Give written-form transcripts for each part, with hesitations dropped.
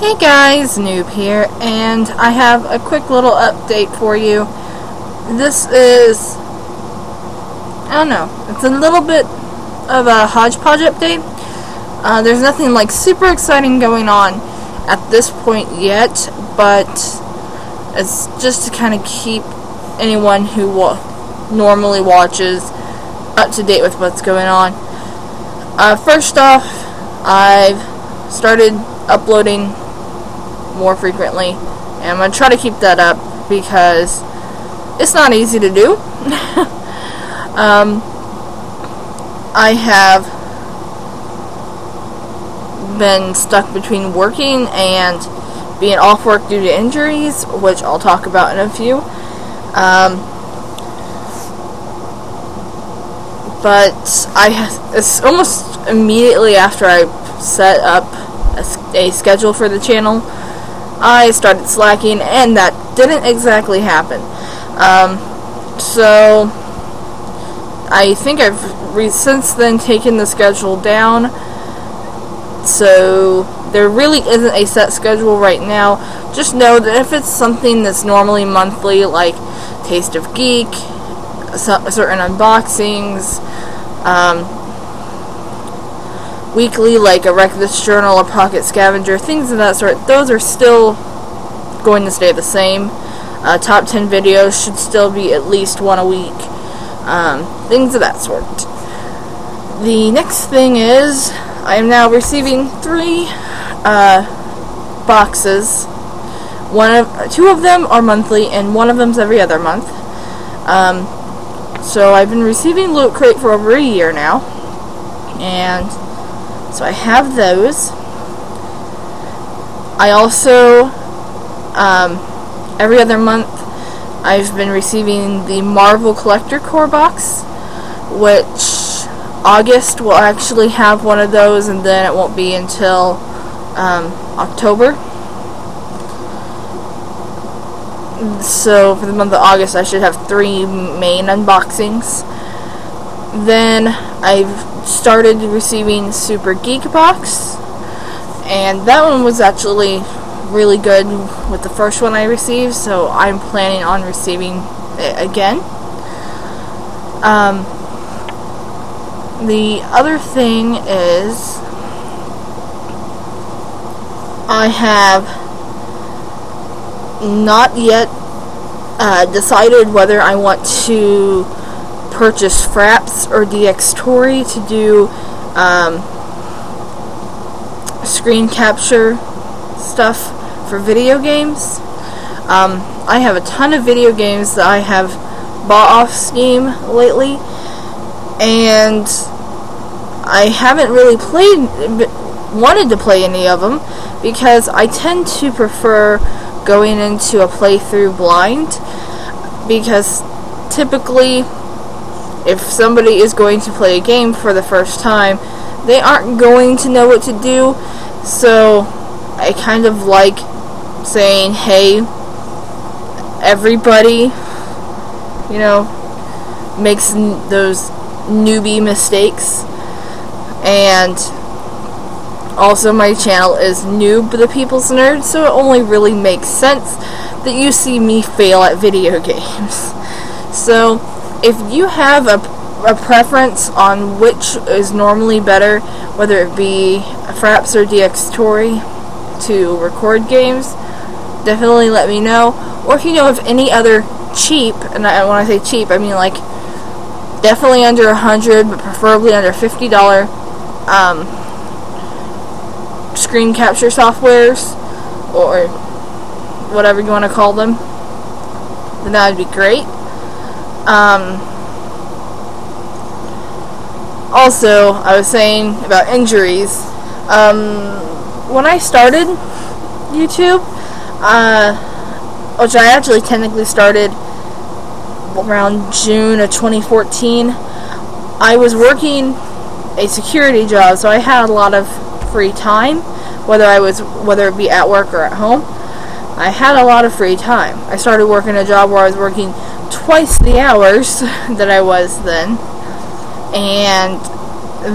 Hey guys, Newb here, and I have a quick little update for you. This is, I don't know, it's a little bit of a hodgepodge update. There's nothing like super exciting going on at this point yet, but it's just to kind of keep anyone who normally watches up to date with what's going on. First off, I've started uploading more frequently, and I'm going to try to keep that up because it's not easy to do. I have been stuck between working and being off work due to injuries, which I'll talk about in a few. But it's almost immediately after I set up a schedule for the channel, I started slacking, and that didn't exactly happen. So I think I've since then taken the schedule down, so there really isn't a set schedule right now. Just know that if it's something that's normally monthly, like Taste of Geek, certain unboxings, weekly, like a Wreck This Journal or Pocket Scavenger, things of that sort, those are still going to stay the same. Top 10 videos should still be at least one a week. Things of that sort. The next thing is, I am now receiving 3 boxes. Two of them are monthly, and one of them's every other month. So I've been receiving Loot Crate for over a year now, and so I have those. I also, every other month, I've been receiving the Marvel Collector Core box, which August will actually have one of those, and then it won't be until October. So for the month of August, I should have 3 main unboxings. Then I've started receiving Super Geek Box, and that one was actually really good with the first one I received, so I'm planning on receiving it again. The other thing is, I have not yet decided whether I want to purchase Fraps or DX Tory to do screen capture stuff for video games. I have a ton of video games that I have bought off Steam lately, and I haven't really wanted to play any of them because I tend to prefer going into a playthrough blind, because typically if somebody is going to play a game for the first time, they aren't going to know what to do. So I kind of like saying, hey, everybody, you know, makes those newbie mistakes. And also, my channel is Newb, the People's Nerd, so it only really makes sense that you see me fail at video games. So if you have a preference on which is normally better, whether it be Fraps or DX Tory to record games, definitely let me know. Or if you know of any other cheap, and when I say cheap, I mean like definitely under $100, but preferably under $50 screen capture softwares, or whatever you want to call them, then that would be great. Also, I was saying about injuries. When I started YouTube, which I actually technically started around June of 2014, I was working a security job, so I had a lot of free time, whether it be at work or at home. I had a lot of free time. I started working a job where I was working twice the hours that I was then, and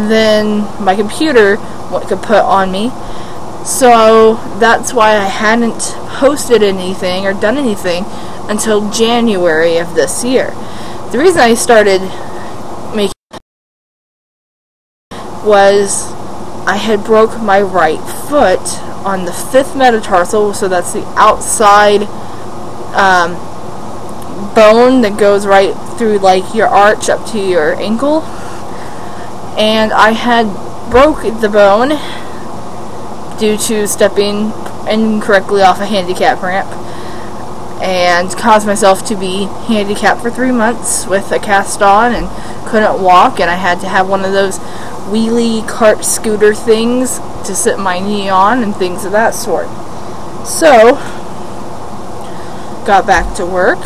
then my computer could put on me. So that's why I hadn't posted anything or done anything until January of this year. The reason I started making was I had broke my right foot on the 5th metatarsal, so that's the outside bone that goes right through like your arch up to your ankle, and I had broke the bone due to stepping incorrectly off a handicap ramp and caused myself to be handicapped for 3 months with a cast on and couldn't walk, and I had to have one of those wheelie cart scooter things to sit my knee on and things of that sort. So got back to work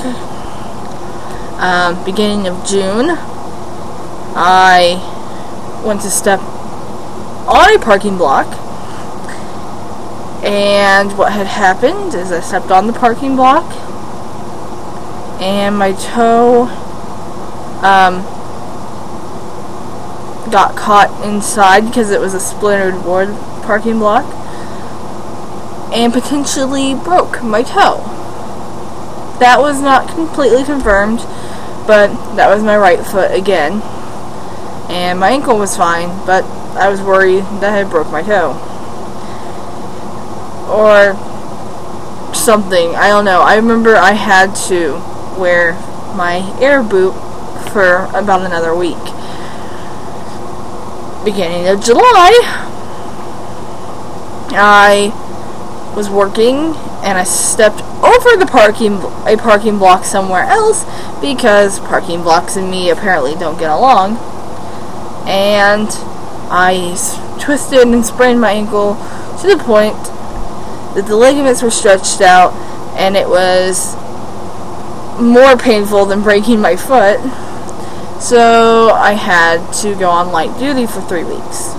beginning of June. I went to step on a parking block, and what had happened is I stepped on the parking block and my toe got caught inside because it was a splintered board parking block and potentially broke my toe. That was not completely confirmed, but that was my right foot again, and my ankle was fine, but I was worried that I broke my toe or something. I don't know. I remember I had to wear my air boot for about another week. Beginning of July, I was working and I stepped over the parking block somewhere else because parking blocks and me apparently don't get along, and I twisted and sprained my ankle to the point that the ligaments were stretched out, and it was more painful than breaking my foot. So I had to go on light duty for 3 weeks.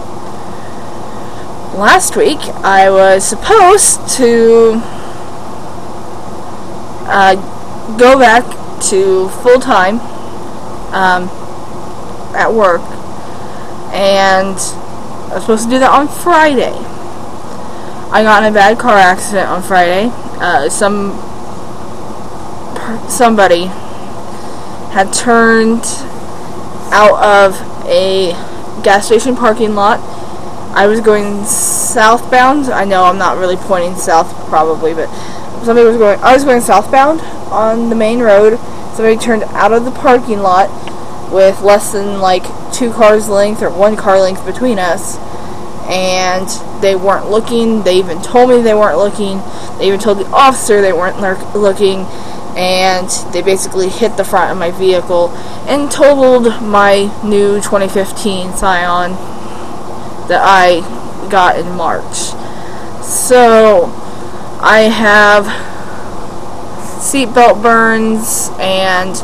Last week I was supposed to go back to full-time at work, and I was supposed to do that on Friday. I got in a bad car accident on Friday. Somebody had turned out of a gas station parking lot. I was going southbound. I know I'm not really pointing south probably, but I was going southbound on the main road. Somebody turned out of the parking lot with less than like 2 cars length or 1 car length between us, and they weren't looking. They even told me they weren't looking. They even told the officer they weren't looking, and they basically hit the front of my vehicle and totaled my new 2015 Scion that I got in March. So I have seatbelt burns and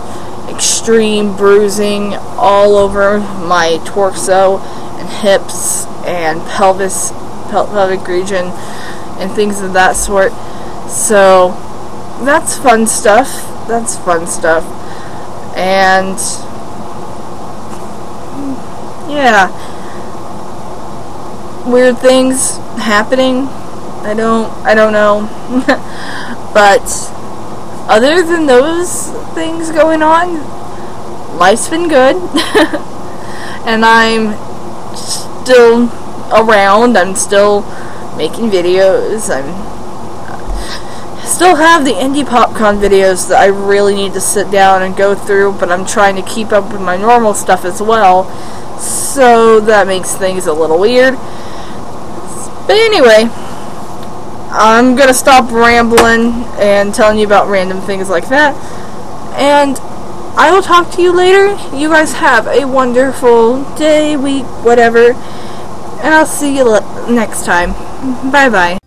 extreme bruising all over my torso and hips and pelvic region and things of that sort. So that's fun stuff. And yeah, weird things happening. I don't know. But other than those things going on, life's been good. And I'm still around. I'm still making videos. Still have the indie popcorn videos that I really need to sit down and go through, but I'm trying to keep up with my normal stuff as well, so that makes things a little weird. But anyway, I'm gonna stop rambling and telling you about random things like that, and I will talk to you later. You guys have a wonderful day, week, whatever, and I'll see you next time. Bye bye.